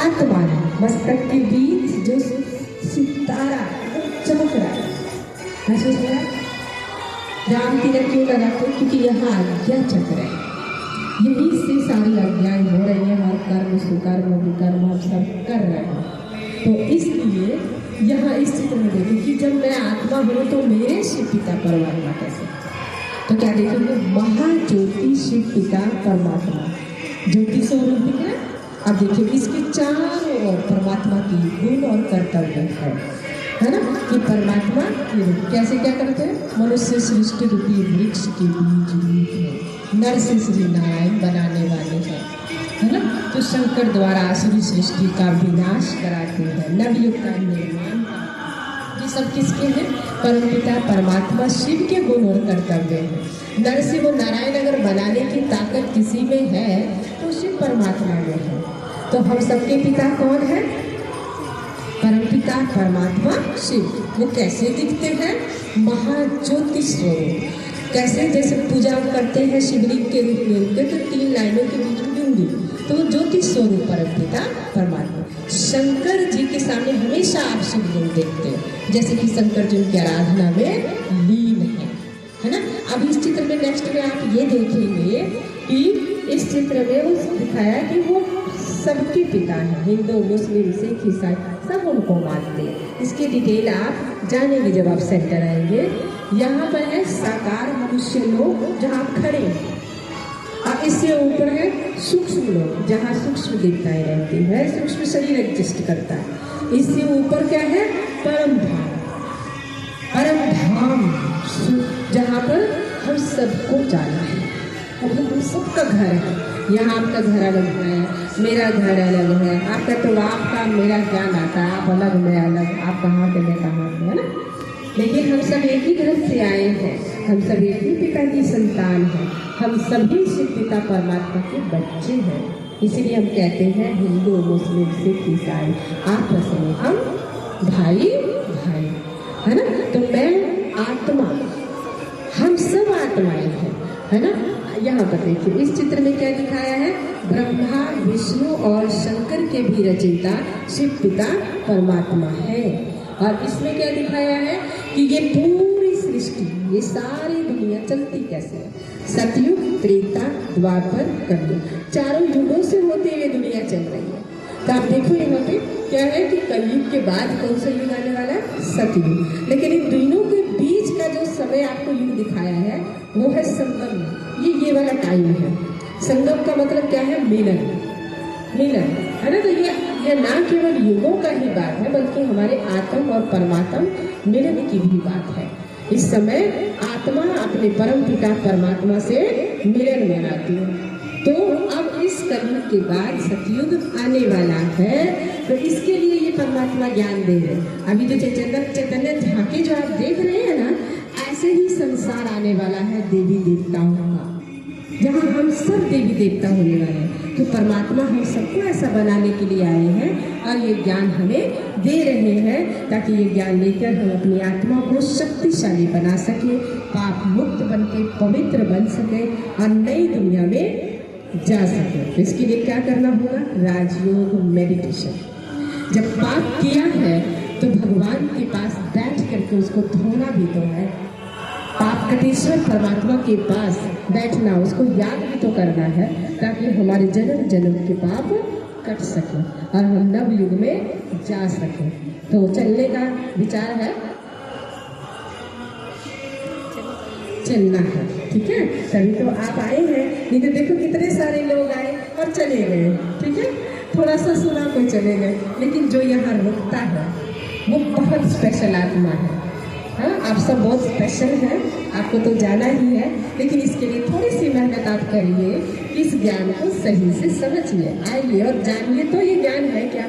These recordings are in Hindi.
आत्मा है, मस्तक के बीच जो सितारा चमक रहा है, महसूस हो रहा है? राम तिलक क्यों लगाते? क्योंकि यहाँ आज्ञा चक्र है, यही से सारी आज्ञाएं हो रही है और कर्म सुकर्म विकर्म हम सब कर रहे हैं। तो इसलिए यहाँ इस चित्र में देखिए कि जब मैं आत्मा हूँ तो मेरे शिव पिता परमात्मा कैसे, तो क्या देखेंगे? महाज्योति शिव पिता परमात्मा, ज्योति स्वरूप दिख रहा है। अब देखिए इसके चारों ओर परमात्मा की गुण और कर्तव्य है ना, कि परमात्मा कैसे क्या करते हैं? मनुष्य सृष्टि रूपी वृक्ष के बीज रूप है, नर से श्री नारायण बनाने वाले हैं, है ना। तो शंकर द्वारा असुरी सृष्टि का विनाश कराते हैं, नवयुग का निर्माण। ये सब किसके हैं? परमपिता परमात्मा शिव के गुण और कर्तव्य हैं। नर से वो नारायण अगर बनाने की ताकत किसी में है तो शिव परमात्मा में है। तो हम सबके पिता कौन है? परमपिता परमात्मा शिव। वो कैसे दिखते हैं? महाज्योति स्वरूप। कैसे? जैसे पूजा करते हैं शिवलिंग के रूप में उनके, तो 3 लाइनों के बीच में बिंदु, तो वो ज्योति स्वरूप परमपिता परमात्मा। शंकर जी के सामने हमेशा आप शिवलिंग देखते हैं, जैसे कि शंकर जी की आराधना में लीन है ना। अब इस चित्र में नेक्स्ट में आप ये देखेंगे कि इस चित्र में वो दिखाया कि वो सबके पिता हैं, हिंदू मुस्लिम सिख ईसाई सब उनको मानते हैं। इसकी डिटेल आप जानेंगे जब आप सेंटर आएंगे। यहाँ पर है साकार मनुष्य लोग जहाँ आप खड़े हैं, और इससे ऊपर है सूक्ष्म लोग जहाँ सूक्ष्म देवताएं रहती है, सूक्ष्म शरीर एग्जिस्ट करता है। इससे ऊपर क्या है? परम धाम, परम धाम जहाँ पर हम सबको जाना है, हम सबका घर है। यहाँ आपका घर अलग है, मेरा घर अलग है, आपका तो आपका मेरा क्या नाता, आप अलग मैं अलग, आप कहाँ के मैं कहाँ के, है ना। लेकिन हम सब एक ही घर से आए हैं, हम सब एक ही पिता की संतान हैं, हम सभी शिव पिता परमात्मा के बच्चे हैं। इसीलिए हम कहते हैं हिंदू मुस्लिम सिख ईसाई आपस में हम भाई भाई, है ना। तो मैं आत्मा, हम सब आत्माएं हैं, है ना। यहाँ पर देखिए इस चित्र में क्या दिखाया है? ब्रह्मा विष्णु और शंकर के भी रचयिता शिव पिता परमात्मा है। और इसमें क्या दिखाया है कि ये पूरी सृष्टि, ये सारी दुनिया चलती कैसे है? सतयुग त्रेता द्वापर कलयुग, चारों युगों से होते हुए दुनिया चल रही है। तो आप देखो यहाँ पे क्या है कि कलयुग के बाद कौन सा युग आने वाला है? सतयुग। लेकिन इन दोनों के बीच का जो समय आपको युग दिखाया है वो है संगम। ये वाला टाइम है। संगम का मतलब क्या है? मिलन, मिलन, है ना। तो ये ना केवल युगों का ही बात है बल्कि हमारे आत्म और परमात्म मिलन की भी बात है। इस समय आत्मा अपने परम पिता परमात्मा से मिलन मनाती है। तो अब इस कलयुग के बाद सतयुग आने वाला है, तो इसके लिए ये परमात्मा ज्ञान दे रहे हैं। अभी जो चैतन्य झांकी जो आप देख रहे हैं ना, ऐसे ही संसार आने वाला है देवी देवताओं का, जहाँ हम सब देवी देवता होने वाले हैं। तो परमात्मा हम सबको ऐसा बनाने के लिए आए हैं और ये ज्ञान हमें दे रहे हैं, ताकि ये ज्ञान लेकर हम अपनी आत्मा को शक्तिशाली बना सके, पाप मुक्त बन के पवित्र बन सके और नई दुनिया में जा सके। तो इसके लिए क्या करना होगा? राजयोग, मेडिटेशन। जब पाप किया है तो भगवान के पास बैठ करके उसको धोना भी तो है। पाप कटेश्वर परमात्मा के पास बैठना, उसको याद भी तो करना है, ताकि हमारे जन्म जन्म के पाप कट सके और हम नव युग में जा सके। तो चलने का विचार है, चलना है, ठीक है। तभी तो आप आए हैं, नहीं तो देखो कितने सारे लोग आए और चले गए, ठीक है। थोड़ा सा सुना कोई चले गए, लेकिन जो यहाँ रुकता है वो बहुत स्पेशल आत्मा है। हाँ, आप सब बहुत स्पेशल हैं, आपको तो जाना ही है, लेकिन इसके लिए थोड़ी सी मेहनत आप करिए, इस ज्ञान को सही से समझिए, आइए और जानिए। तो ये ज्ञान है क्या?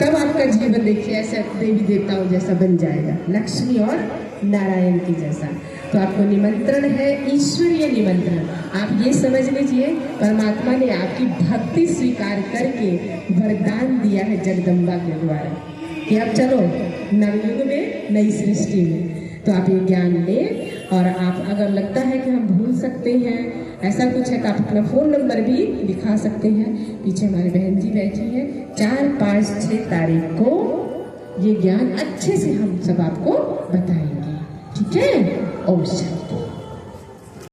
तब आपका जीवन देखिए ऐसा देवी देवताओं जैसा बन जाएगा, लक्ष्मी और नारायण की जैसा। तो आपको निमंत्रण है, ईश्वरीय निमंत्रण। आप ये समझ लीजिए, परमात्मा ने आपकी भक्ति स्वीकार करके वरदान दिया है जगदम्बा के द्वारा कि आप चलो नवयुग में, नई सृष्टि में। तो आप ये ज्ञान लें, और आप अगर लगता है कि हम भूल सकते हैं ऐसा कुछ है तो आप अपना फ़ोन नंबर भी लिखा सकते हैं। पीछे हमारी बहन जी बैठी हैं। 4, 5, 6 तारीख को ये ज्ञान अच्छे से हम सब आपको बताएंगे। ठीक है? ओम शांति।